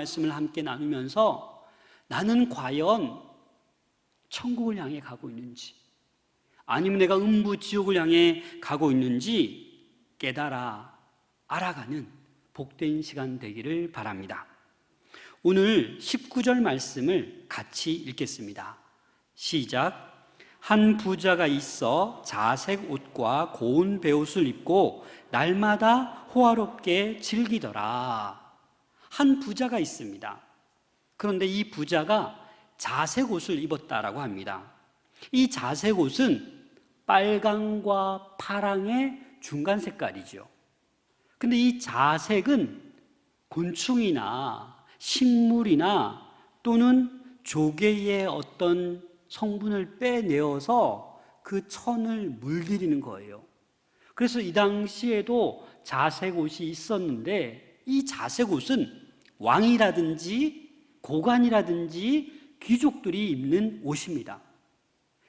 말씀을 함께 나누면서 나는 과연 천국을 향해 가고 있는지, 아니면 내가 음부 지옥을 향해 가고 있는지 알아가는 복된 시간 되기를 바랍니다. 오늘 19절 말씀을 같이 읽겠습니다. 시작. 한 부자가 있어 자색 옷과 고운 베옷을 입고 날마다 호화롭게 즐기더라. 한 부자가 있습니다. 그런데 이 부자가 자색 옷을 입었다라고 합니다. 이 자색 옷은 빨강과 파랑의 중간 색깔이죠. 근데 이 자색은 곤충이나 식물이나 또는 조개의 어떤 성분을 빼내어서 그 천을 물들이는 거예요. 그래서 이 당시에도 자색 옷이 있었는데, 이 자색 옷은 왕이라든지 고관이라든지 귀족들이 입는 옷입니다.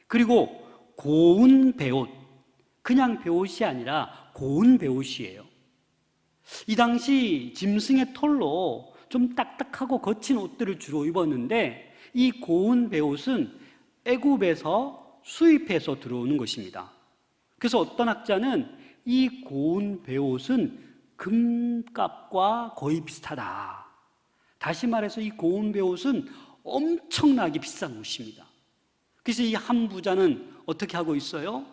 그리고 고운 베옷, 그냥 베옷이 아니라 고운 베옷이에요. 이 당시 짐승의 털로 좀 딱딱하고 거친 옷들을 주로 입었는데, 이 고운 베옷은 애굽에서 수입해서 들어오는 것입니다. 그래서 어떤 학자는 이 고운 베옷은 금값과 거의 비슷하다. 다시 말해서 이 고운 베옷은 엄청나게 비싼 옷입니다. 그래서 이 한 부자는 어떻게 하고 있어요?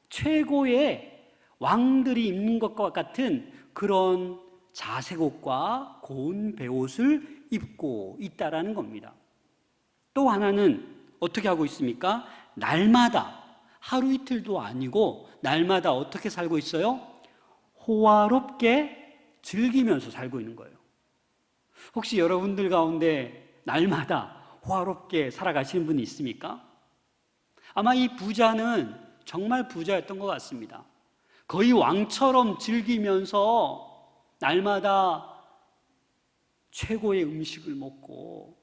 최고의 왕들이 입는 것과 같은 그런 자색 옷과 고운 베옷을 입고 있다라는 겁니다. 또 하나는 어떻게 하고 있습니까? 날마다, 하루 이틀도 아니고 날마다 어떻게 살고 있어요? 호화롭게 즐기면서 살고 있는 거예요. 혹시 여러분들 가운데 날마다 호화롭게 살아가시는 분이 있습니까? 아마 이 부자는 정말 부자였던 것 같습니다. 거의 왕처럼 즐기면서 날마다 최고의 음식을 먹고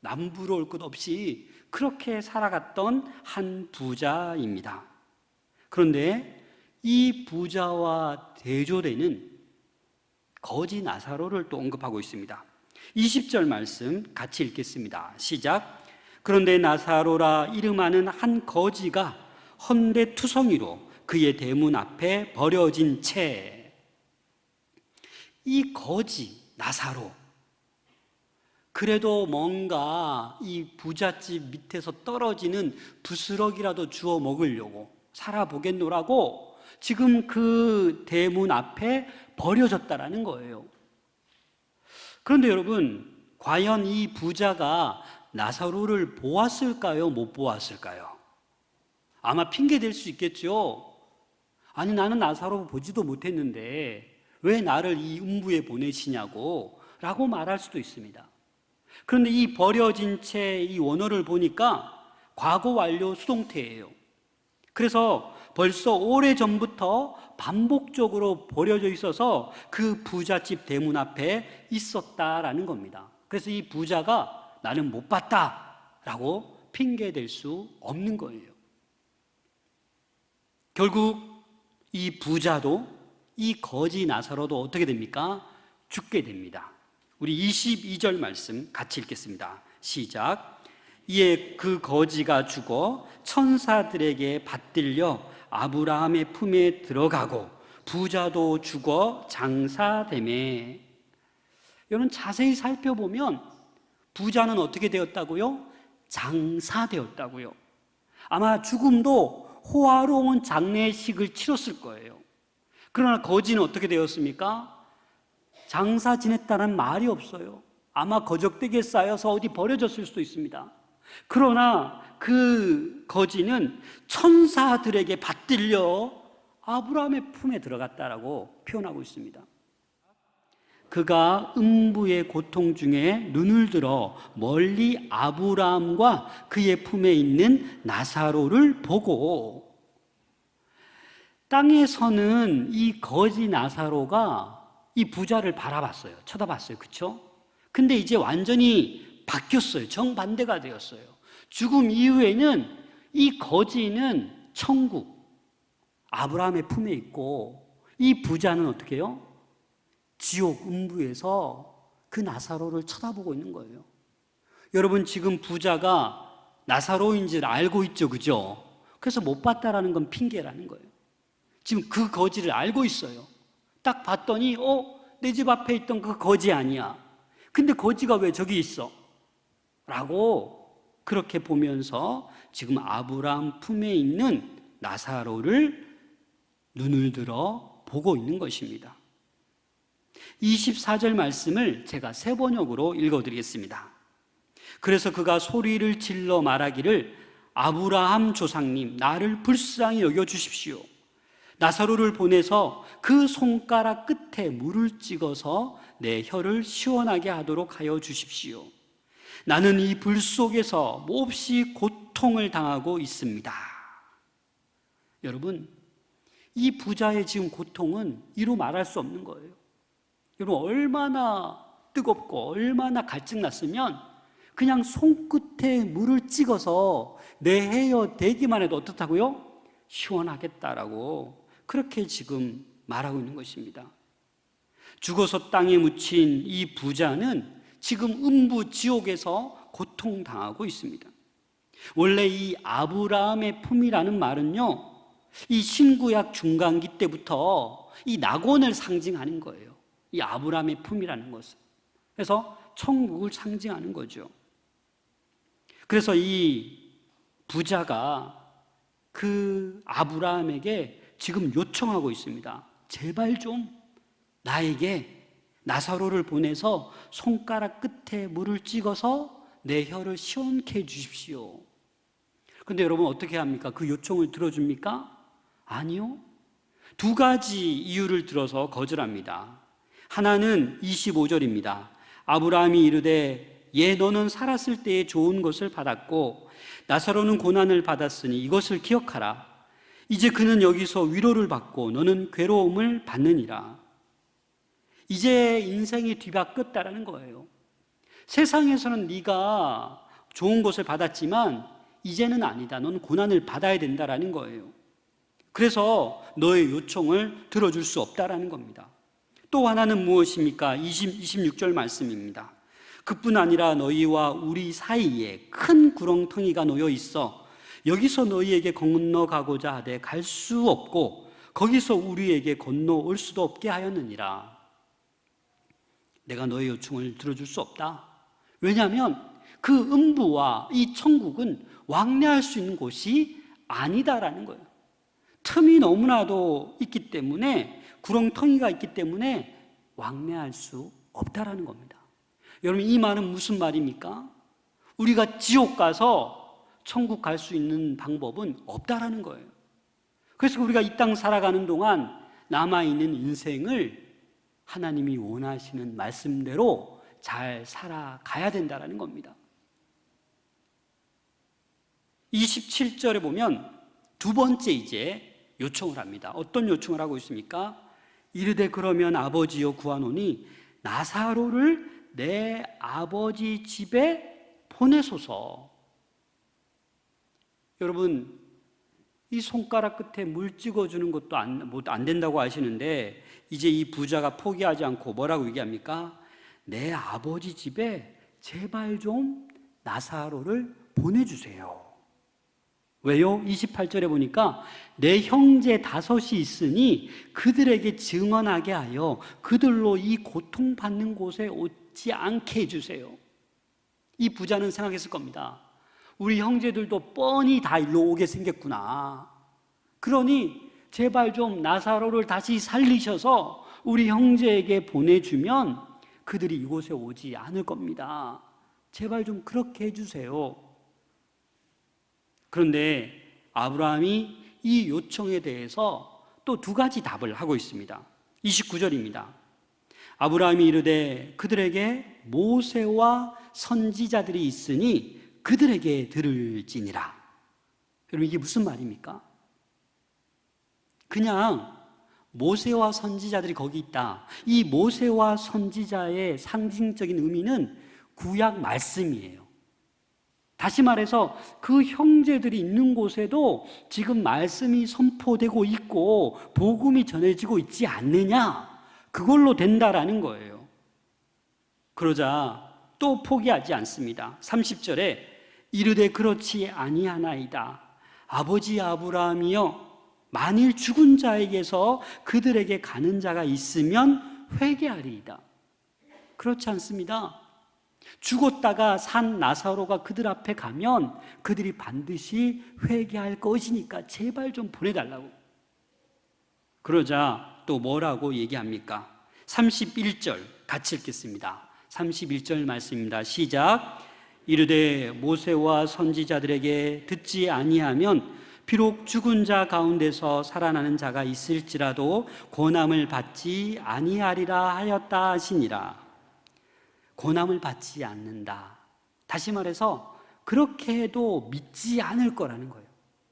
남부러울 것 없이 그렇게 살아갔던 한 부자입니다. 그런데 이 부자와 대조되는 거지 나사로를 또 언급하고 있습니다. 20절 말씀 같이 읽겠습니다. 시작. 그런데 나사로라 이름하는 한 거지가 헌데투성이로 그의 대문 앞에 버려진 채. 이 거지 나사로, 그래도 뭔가 이 부잣집 밑에서 떨어지는 부스럭이라도 주워 먹으려고 살아보겠노라고 지금 그 대문 앞에 버려졌다라는 거예요. 그런데 여러분, 과연 이 부자가 나사로를 보았을까요? 못 보았을까요? 아마 핑계 댈 수 있겠죠. 아니, 나는 나사로 보지도 못했는데 왜 나를 이 음부에 보내시냐고 라고 말할 수도 있습니다. 그런데 이 버려진 채 이 원어를 보니까 과거 완료 수동태예요. 그래서 벌써 오래전부터 반복적으로 버려져 있어서 그 부잣집 대문 앞에 있었다라는 겁니다. 그래서 이 부자가 나는 못 봤다라고 핑계댈 수 없는 거예요. 결국 이 부자도 이 거지 나사로도 어떻게 됩니까? 죽게 됩니다. 우리 22절 말씀 같이 읽겠습니다. 시작. 이에 그 거지가 죽어 천사들에게 받들려 아브라함의 품에 들어가고 부자도 죽어 장사되매. 여러분, 자세히 살펴보면 부자는 어떻게 되었다고요? 장사되었다고요. 아마 죽음도 호화로운 장례식을 치렀을 거예요. 그러나 거지는 어떻게 되었습니까? 장사 지냈다는 말이 없어요. 아마 거적대기에 쌓여서 어디 버려졌을 수도 있습니다. 그러나 그 거지는 천사들에게 받들려 아브라함의 품에 들어갔다라고 표현하고 있습니다. 그가 음부의 고통 중에 눈을 들어 멀리 아브라함과 그의 품에 있는 나사로를 보고, 땅에서는 이 거지 나사로가 이 부자를 바라봤어요. 쳐다봤어요. 그렇죠? 근데 이제 완전히 바뀌었어요. 정반대가 되었어요. 죽음 이후에는 이 거지는 천국, 아브라함의 품에 있고, 이 부자는 어떻게 해요? 지옥 음부에서 그 나사로를 쳐다보고 있는 거예요. 여러분, 지금 부자가 나사로인 줄 알고 있죠, 그죠? 그래서 못 봤다라는 건 핑계라는 거예요. 지금 그 거지를 알고 있어요. 딱 봤더니 내 집 앞에 있던 그 거지 아니야. 근데 거지가 왜 저기 있어? 라고 그렇게 보면서 지금 아브라함 품에 있는 나사로를 눈을 들어 보고 있는 것입니다. 24절 말씀을 제가 새 번역으로 읽어드리겠습니다. 그래서 그가 소리를 질러 말하기를 아브라함 조상님, 나를 불쌍히 여겨주십시오. 나사로를 보내서 그 손가락 끝에 물을 찍어서 내 혀를 시원하게 하도록 하여 주십시오. 나는 이 불 속에서 몹시 고통을 당하고 있습니다. 여러분, 이 부자의 지금 고통은 이루 말할 수 없는 거예요. 여러분, 얼마나 뜨겁고 얼마나 갈증났으면 그냥 손끝에 물을 찍어서 내 헤어 대기만 해도 어떻다고요? 시원하겠다라고 그렇게 지금 말하고 있는 것입니다. 죽어서 땅에 묻힌 이 부자는 지금 음부 지옥에서 고통당하고 있습니다. 원래 이 아브라함의 품이라는 말은요, 이 신구약 중간기 때부터 이 낙원을 상징하는 거예요. 이 아브라함의 품이라는 것은. 그래서 천국을 상징하는 거죠. 그래서 이 부자가 그 아브라함에게 지금 요청하고 있습니다. 제발 좀 나에게 나사로를 보내서 손가락 끝에 물을 찍어서 내 혀를 시원케 해 주십시오. 그런데 여러분, 어떻게 합니까? 그 요청을 들어줍니까? 아니요. 두 가지 이유를 들어서 거절합니다. 하나는 25절입니다. 아브라함이 이르되 너는 살았을 때에 좋은 것을 받았고 나사로는 고난을 받았으니 이것을 기억하라. 이제 그는 여기서 위로를 받고 너는 괴로움을 받느니라. 이제 인생이 뒤바뀌었다라는 거예요. 세상에서는 네가 좋은 것을 받았지만 이제는 아니다. 너는 고난을 받아야 된다라는 거예요. 그래서 너의 요청을 들어줄 수 없다라는 겁니다. 또 하나는 무엇입니까? 26절 말씀입니다. 그뿐 아니라 너희와 우리 사이에 큰 구렁텅이가 놓여 있어 여기서 너희에게 건너가고자 하되 갈 수 없고 거기서 우리에게 건너올 수도 없게 하였느니라. 내가 너의 요청을 들어줄 수 없다. 왜냐하면 그 음부와 이 천국은 왕래할 수 있는 곳이 아니다라는 거예요. 틈이 너무나도 있기 때문에, 구렁텅이가 있기 때문에 왕래할 수 없다라는 겁니다. 여러분, 이 말은 무슨 말입니까? 우리가 지옥 가서 천국 갈 수 있는 방법은 없다라는 거예요. 그래서 우리가 이 땅 살아가는 동안 남아있는 인생을 하나님이 원하시는 말씀대로 잘 살아가야 된다라는 겁니다. 27절에 보면 두 번째 이제 요청을 합니다. 어떤 요청을 하고 있습니까? 이르되 그러면 아버지여 구하노니 나사로를 내 아버지 집에 보내소서. 여러분, 이 손가락 끝에 물 찍어주는 것도 안 된다고 하시는데 이제 이 부자가 포기하지 않고 뭐라고 얘기합니까? 내 아버지 집에 제발 좀 나사로를 보내주세요. 왜요? 28절에 보니까 내 형제 5이 있으니 그들에게 증언하게 하여 그들로 이 고통받는 곳에 오지 않게 해주세요. 이 부자는 생각했을 겁니다. 우리 형제들도 뻔히 다 일로 오게 생겼구나. 그러니 제발 좀 나사로를 다시 살리셔서 우리 형제에게 보내주면 그들이 이곳에 오지 않을 겁니다. 제발 좀 그렇게 해주세요. 그런데 아브라함이 이 요청에 대해서 또 두 가지 답을 하고 있습니다. 29절입니다. 아브라함이 이르되 그들에게 모세와 선지자들이 있으니 그들에게 들을지니라. 여러분, 이게 무슨 말입니까? 그냥 모세와 선지자들이 거기 있다. 이 모세와 선지자의 상징적인 의미는 구약 말씀이에요. 다시 말해서 그 형제들이 있는 곳에도 지금 말씀이 선포되고 있고 복음이 전해지고 있지 않느냐? 그걸로 된다라는 거예요. 그러자 또 포기하지 않습니다. 30절에 이르되 그렇지 아니하나이다. 아버지 아브라함이여, 만일 죽은 자에게서 그들에게 가는 자가 있으면 회개하리이다. 그렇지 않습니다. 죽었다가 산 나사로가 그들 앞에 가면 그들이 반드시 회개할 것이니까 제발 좀 보내달라고. 그러자 또 뭐라고 얘기합니까? 31절 같이 읽겠습니다. 31절 말씀입니다. 시작. 이르되 모세와 선지자들에게 듣지 아니하면 비록 죽은 자 가운데서 살아나는 자가 있을지라도 고난을 받지 아니하리라 하였다 하시니라. 고난을 받지 않는다. 다시 말해서 그렇게 해도 믿지 않을 거라는 거예요.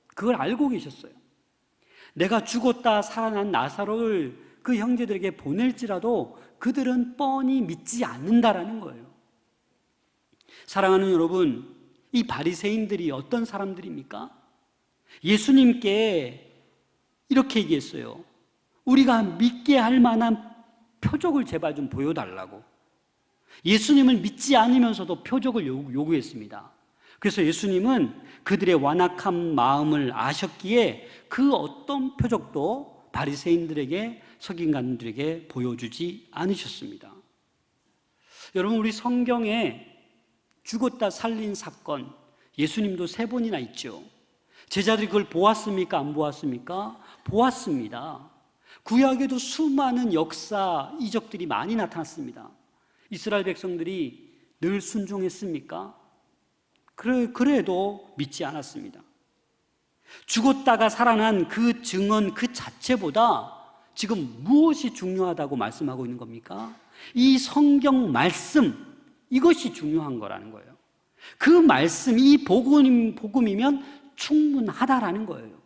그걸 알고 계셨어요. 내가 죽었다 살아난 나사로를 그 형제들에게 보낼지라도 그들은 뻔히 믿지 않는다라는 거예요. 사랑하는 여러분, 이 바리새인들이 어떤 사람들입니까? 예수님께 이렇게 얘기했어요. 우리가 믿게 할 만한 표적을 제발 좀 보여달라고. 예수님을 믿지 않으면서도 표적을 요구했습니다. 그래서 예수님은 그들의 완악한 마음을 아셨기에 그 어떤 표적도 바리새인들에게, 서기관들에게 보여주지 않으셨습니다. 여러분, 우리 성경에 죽었다 살린 사건, 예수님도 3번이나 있죠. 제자들이 그걸 보았습니까? 안 보았습니까? 보았습니다. 구약에도 수많은 역사, 이적들이 많이 나타났습니다. 이스라엘 백성들이 늘 순종했습니까? 그래도 믿지 않았습니다. 죽었다가 살아난 그 증언 그 자체보다 지금 무엇이 중요하다고 말씀하고 있는 겁니까? 이 성경 말씀, 이것이 중요한 거라는 거예요. 그 말씀, 이 복음이면 충분하다라는 거예요.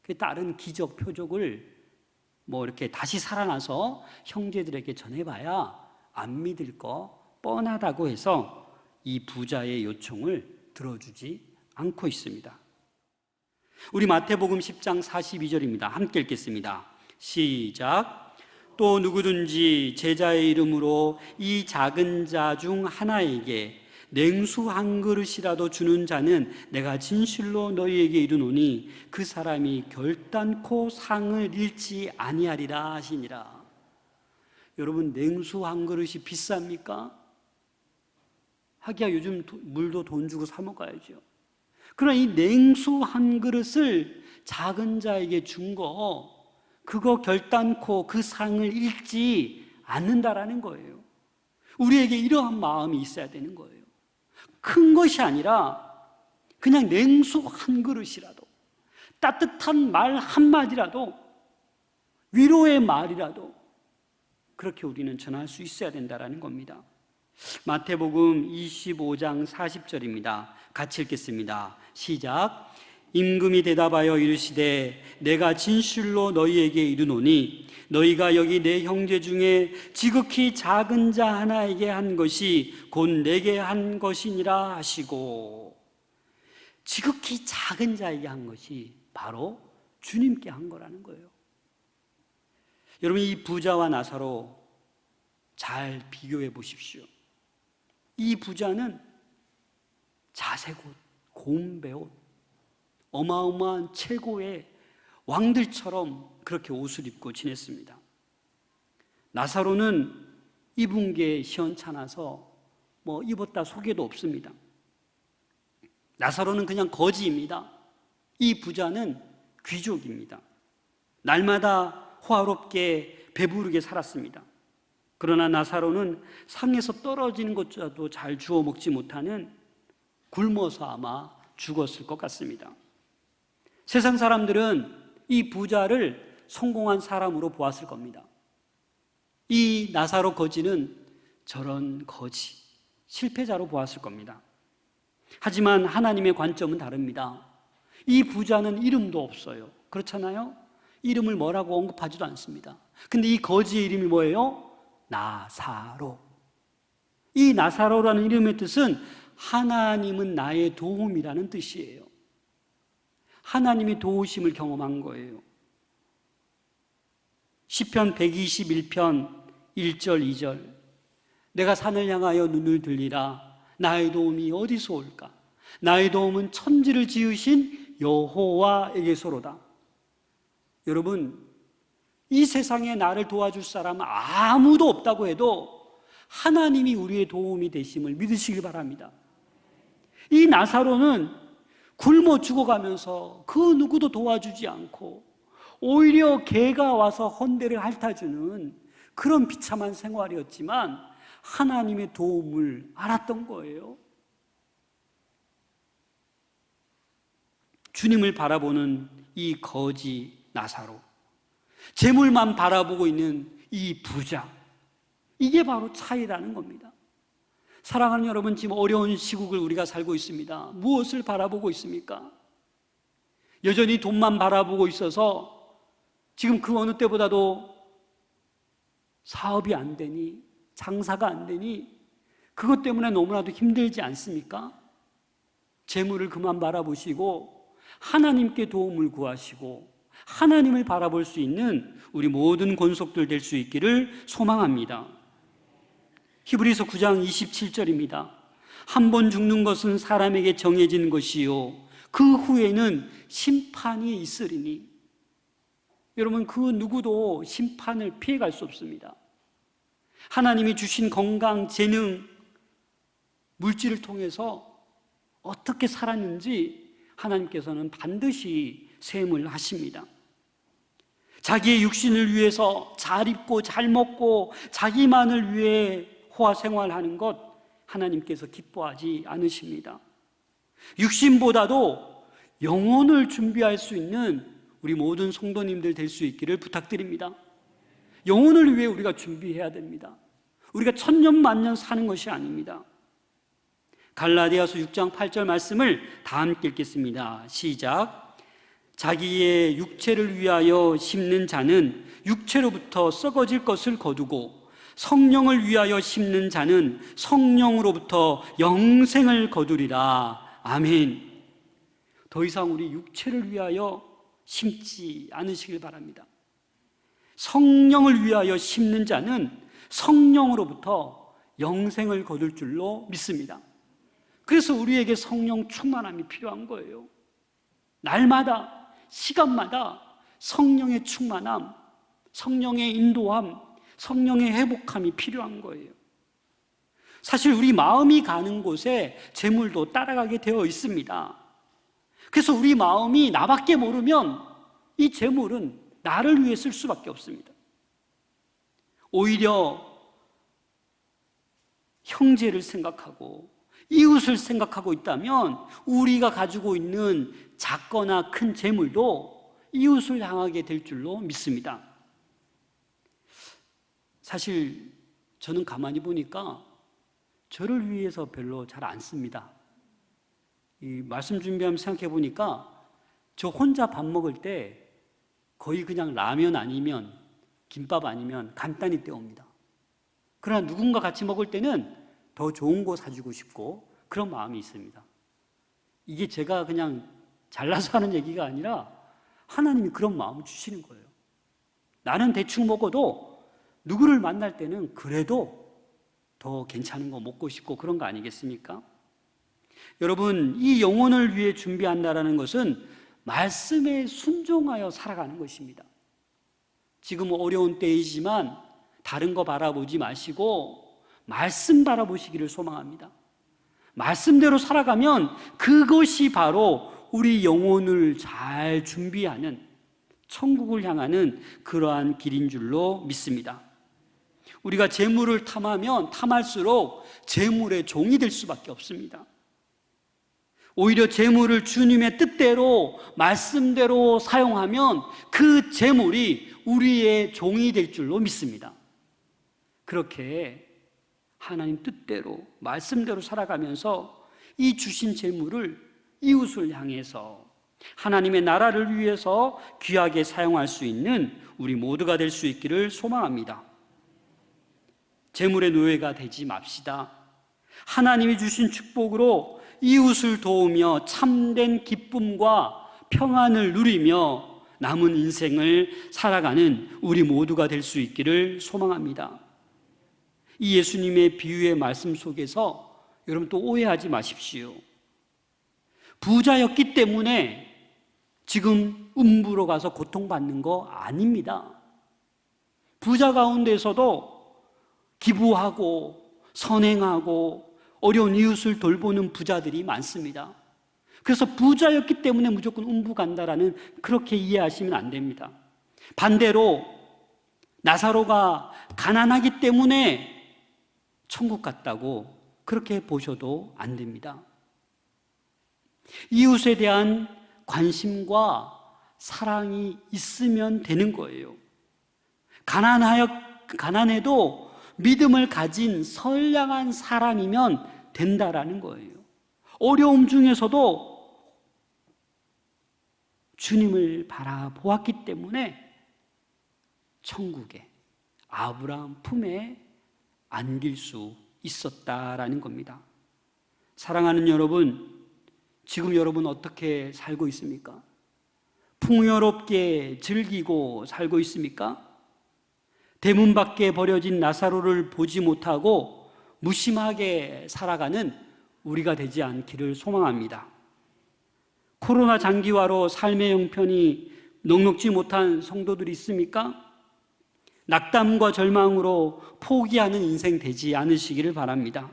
그 다른 기적, 표적을 이렇게 다시 살아나서 형제들에게 전해봐야 안 믿을 거 뻔하다고 해서 이 부자의 요청을 들어주지 않고 있습니다. 우리 마태복음 10장 42절입니다. 함께 읽겠습니다. 시작. 또 누구든지 제자의 이름으로 이 작은 자 중 하나에게 냉수 한 그릇이라도 주는 자는 내가 진실로 너희에게 이르노니 그 사람이 결단코 상을 잃지 아니하리라 하시니라. 여러분, 냉수 한 그릇이 비쌉니까? 하기야 요즘 물도 돈 주고 사 먹어야죠. 그러나 이 냉수 한 그릇을 작은 자에게 준 거, 그거 결단코 그 상을 잃지 않는다라는 거예요. 우리에게 이러한 마음이 있어야 되는 거예요. 큰 것이 아니라 그냥 냉수 한 그릇이라도, 따뜻한 말 한마디라도, 위로의 말이라도 그렇게 우리는 전할 수 있어야 된다는 겁니다. 마태복음 25장 40절입니다. 같이 읽겠습니다. 시작. 임금이 대답하여 이르시되 내가 진실로 너희에게 이르노니 너희가 여기 내 형제 중에 지극히 작은 자 하나에게 한 것이 곧 내게 한 것이니라 하시고, 지극히 작은 자에게 한 것이 바로 주님께 한 거라는 거예요. 여러분, 이 부자와 나사로 잘 비교해 보십시오. 이 부자는 자색 옷, 고운 배옷, 어마어마한 최고의 왕들처럼 그렇게 옷을 입고 지냈습니다. 나사로는 입은 게 시원찮아서 입었다 소개도 없습니다. 나사로는 그냥 거지입니다. 이 부자는 귀족입니다. 날마다 호화롭게 배부르게 살았습니다. 그러나 나사로는 상에서 떨어지는 것조차도 잘 주워 먹지 못하는, 굶어서 아마 죽었을 것 같습니다. 세상 사람들은 이 부자를 성공한 사람으로 보았을 겁니다. 이 나사로 거지는 저런 거지, 실패자로 보았을 겁니다. 하지만 하나님의 관점은 다릅니다. 이 부자는 이름도 없어요. 그렇잖아요? 이름을 뭐라고 언급하지도 않습니다. 근데 이 거지의 이름이 뭐예요? 나사로. 이 나사로라는 이름의 뜻은 하나님은 나의 도움이라는 뜻이에요. 하나님의 도우심을 경험한 거예요. 시편 121편 1절 2절. 내가 산을 향하여 눈을 들리라. 나의 도움이 어디서 올까? 나의 도움은 천지를 지으신 여호와에게서로다. 여러분, 이 세상에 나를 도와줄 사람은 아무도 없다고 해도 하나님이 우리의 도움이 되심을 믿으시길 바랍니다. 이 나사로는 굶어 죽어가면서 그 누구도 도와주지 않고 오히려 개가 와서 헌대를 핥아주는 그런 비참한 생활이었지만 하나님의 도움을 알았던 거예요. 주님을 바라보는 이 거지 나사로, 재물만 바라보고 있는 이 부자, 이게 바로 차이라는 겁니다. 사랑하는 여러분, 지금 어려운 시국을 우리가 살고 있습니다. 무엇을 바라보고 있습니까? 여전히 돈만 바라보고 있어서 지금 그 어느 때보다도 사업이 안 되니, 장사가 안 되니 그것 때문에 너무나도 힘들지 않습니까? 재물을 그만 바라보시고 하나님께 도움을 구하시고 하나님을 바라볼 수 있는 우리 모든 권속들 될 수 있기를 소망합니다. 히브리서 9장 27절입니다. 한 번 죽는 것은 사람에게 정해진 것이요 그 후에는 심판이 있으리니. 여러분, 그 누구도 심판을 피해갈 수 없습니다. 하나님이 주신 건강, 재능, 물질을 통해서 어떻게 살았는지 하나님께서는 반드시 셈을 하십니다. 자기의 육신을 위해서 잘 입고 잘 먹고 자기만을 위해 호화 생활하는 것 하나님께서 기뻐하지 않으십니다. 육신보다도 영혼을 준비할 수 있는 우리 모든 성도님들 될 수 있기를 부탁드립니다. 영혼을 위해 우리가 준비해야 됩니다. 우리가 천년만년 사는 것이 아닙니다. 갈라디아서 6장 8절 말씀을 다 함께 읽겠습니다. 시작. 자기의 육체를 위하여 심는 자는 육체로부터 썩어질 것을 거두고 성령을 위하여 심는 자는 성령으로부터 영생을 거두리라. 아멘. 더 이상 우리 육체를 위하여 심지 않으시길 바랍니다. 성령을 위하여 심는 자는 성령으로부터 영생을 거둘 줄로 믿습니다. 그래서 우리에게 성령 충만함이 필요한 거예요. 날마다, 시간마다 성령의 충만함, 성령의 인도함, 성령의 회복함이 필요한 거예요. 사실 우리 마음이 가는 곳에 재물도 따라가게 되어 있습니다. 그래서 우리 마음이 나밖에 모르면 이 재물은 나를 위해 쓸 수밖에 없습니다. 오히려 형제를 생각하고 이웃을 생각하고 있다면 우리가 가지고 있는 작거나 큰 재물도 이웃을 향하게 될 줄로 믿습니다. 사실 저는 가만히 보니까 저를 위해서 별로 잘 안 씁니다. 이 말씀 준비하면서 생각해 보니까 저 혼자 밥 먹을 때 거의 그냥 라면 아니면 김밥 아니면 간단히 때웁니다. 그러나 누군가 같이 먹을 때는 더 좋은 거 사주고 싶고 그런 마음이 있습니다. 이게 제가 그냥 잘나서 하는 얘기가 아니라 하나님이 그런 마음을 주시는 거예요. 나는 대충 먹어도 누구를 만날 때는 그래도 더 괜찮은 거 먹고 싶고 그런 거 아니겠습니까? 여러분, 이 영혼을 위해 준비한다라는 것은 말씀에 순종하여 살아가는 것입니다. 지금 어려운 때이지만 다른 거 바라보지 마시고 말씀 바라보시기를 소망합니다. 말씀대로 살아가면 그것이 바로 우리 영혼을 잘 준비하는 천국을 향하는 그러한 길인 줄로 믿습니다. 우리가 재물을 탐하면 탐할수록 재물의 종이 될 수밖에 없습니다. 오히려 재물을 주님의 뜻대로 말씀대로 사용하면 그 재물이 우리의 종이 될 줄로 믿습니다. 그렇게 하나님 뜻대로 말씀대로 살아가면서 이 주신 재물을 이웃을 향해서 하나님의 나라를 위해서 귀하게 사용할 수 있는 우리 모두가 될 수 있기를 소망합니다. 재물의 노예가 되지 맙시다. 하나님이 주신 축복으로 이웃을 도우며 참된 기쁨과 평안을 누리며 남은 인생을 살아가는 우리 모두가 될 수 있기를 소망합니다. 이 예수님의 비유의 말씀 속에서 여러분 또 오해하지 마십시오. 부자였기 때문에 지금 음부로 가서 고통받는 거 아닙니다. 부자 가운데서도 기부하고 선행하고 어려운 이웃을 돌보는 부자들이 많습니다. 그래서 부자였기 때문에 무조건 음부 간다라는 그렇게 이해하시면 안 됩니다. 반대로 나사로가 가난하기 때문에 천국 갔다고 그렇게 보셔도 안 됩니다. 이웃에 대한 관심과 사랑이 있으면 되는 거예요. 가난해도 믿음을 가진 선량한 사람이면 된다라는 거예요. 어려움 중에서도 주님을 바라보았기 때문에 천국에 아브라함 품에 안길 수 있었다라는 겁니다. 사랑하는 여러분, 지금 여러분 어떻게 살고 있습니까? 풍요롭게 즐기고 살고 있습니까? 대문 밖에 버려진 나사로를 보지 못하고 무심하게 살아가는 우리가 되지 않기를 소망합니다. 코로나 장기화로 삶의 형편이 녹록지 못한 성도들이 있습니까? 낙담과 절망으로 포기하는 인생 되지 않으시기를 바랍니다.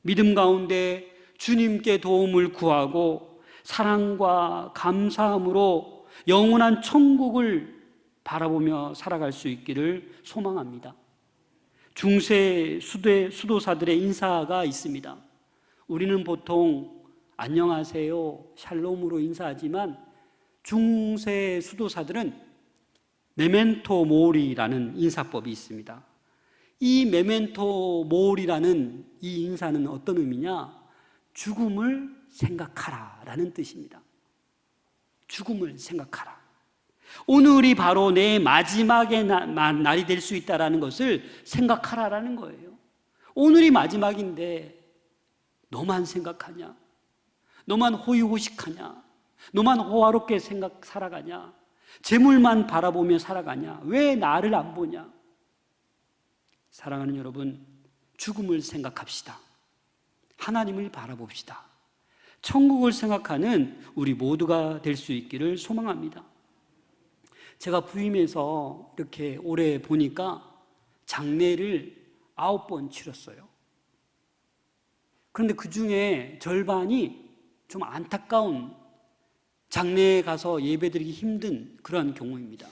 믿음 가운데 주님께 도움을 구하고 사랑과 감사함으로 영원한 천국을 바라보며 살아갈 수 있기를 소망합니다. 중세 수도사들의 인사가 있습니다. 우리는 보통 안녕하세요, 샬롬으로 인사하지만 중세 수도사들은 메멘토 모리라는 인사법이 있습니다. 이 메멘토 모리라는 이 인사는 어떤 의미냐? 죽음을 생각하라 라는 뜻입니다. 죽음을 생각하라. 오늘이 바로 내 마지막의 날이 될 수 있다는 것을 생각하라라는 거예요. 오늘이 마지막인데 너만 생각하냐? 너만 호의호식하냐? 너만 호화롭게 살아가냐? 재물만 바라보며 살아가냐? 왜 나를 안 보냐? 사랑하는 여러분, 죽음을 생각합시다. 하나님을 바라봅시다. 천국을 생각하는 우리 모두가 될 수 있기를 소망합니다. 제가 부임해서 이렇게 오래 보니까 장례를 9번 치렀어요. 그런데 그 중에 절반이 좀 안타까운, 장례에 가서 예배드리기 힘든 그런 경우입니다.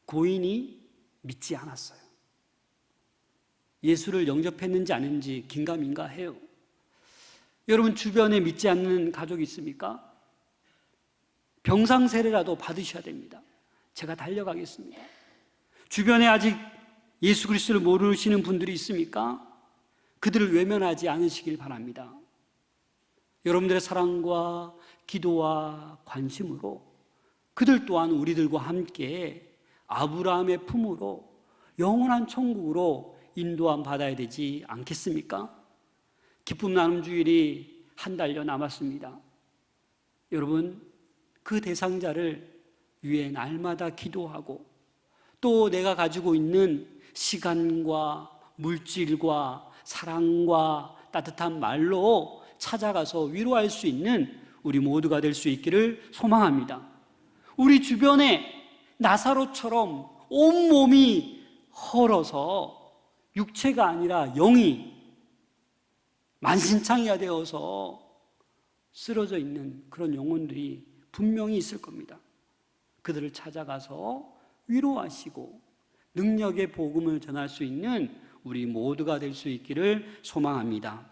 고인이 믿지 않았어요. 예수를 영접했는지 안 했는지 긴가민가 해요. 여러분 주변에 믿지 않는 가족이 있습니까? 병상세례라도 받으셔야 됩니다. 제가 달려가겠습니다. 주변에 아직 예수 그리스도를 모르시는 분들이 있습니까? 그들을 외면하지 않으시길 바랍니다. 여러분들의 사랑과 기도와 관심으로 그들 또한 우리들과 함께 아브라함의 품으로 영원한 천국으로 인도함 받아야 되지 않겠습니까? 기쁨 나눔 주일이 한 달여 남았습니다. 여러분, 그 대상자를 위해 날마다 기도하고 또 내가 가지고 있는 시간과 물질과 사랑과 따뜻한 말로 찾아가서 위로할 수 있는 우리 모두가 될 수 있기를 소망합니다. 우리 주변에 나사로처럼 온몸이 헐어서 육체가 아니라 영이 만신창이가 되어서 쓰러져 있는 그런 영혼들이 분명히 있을 겁니다. 그들을 찾아가서 위로하시고 능력의 복음을 전할 수 있는 우리 모두가 될 수 있기를 소망합니다.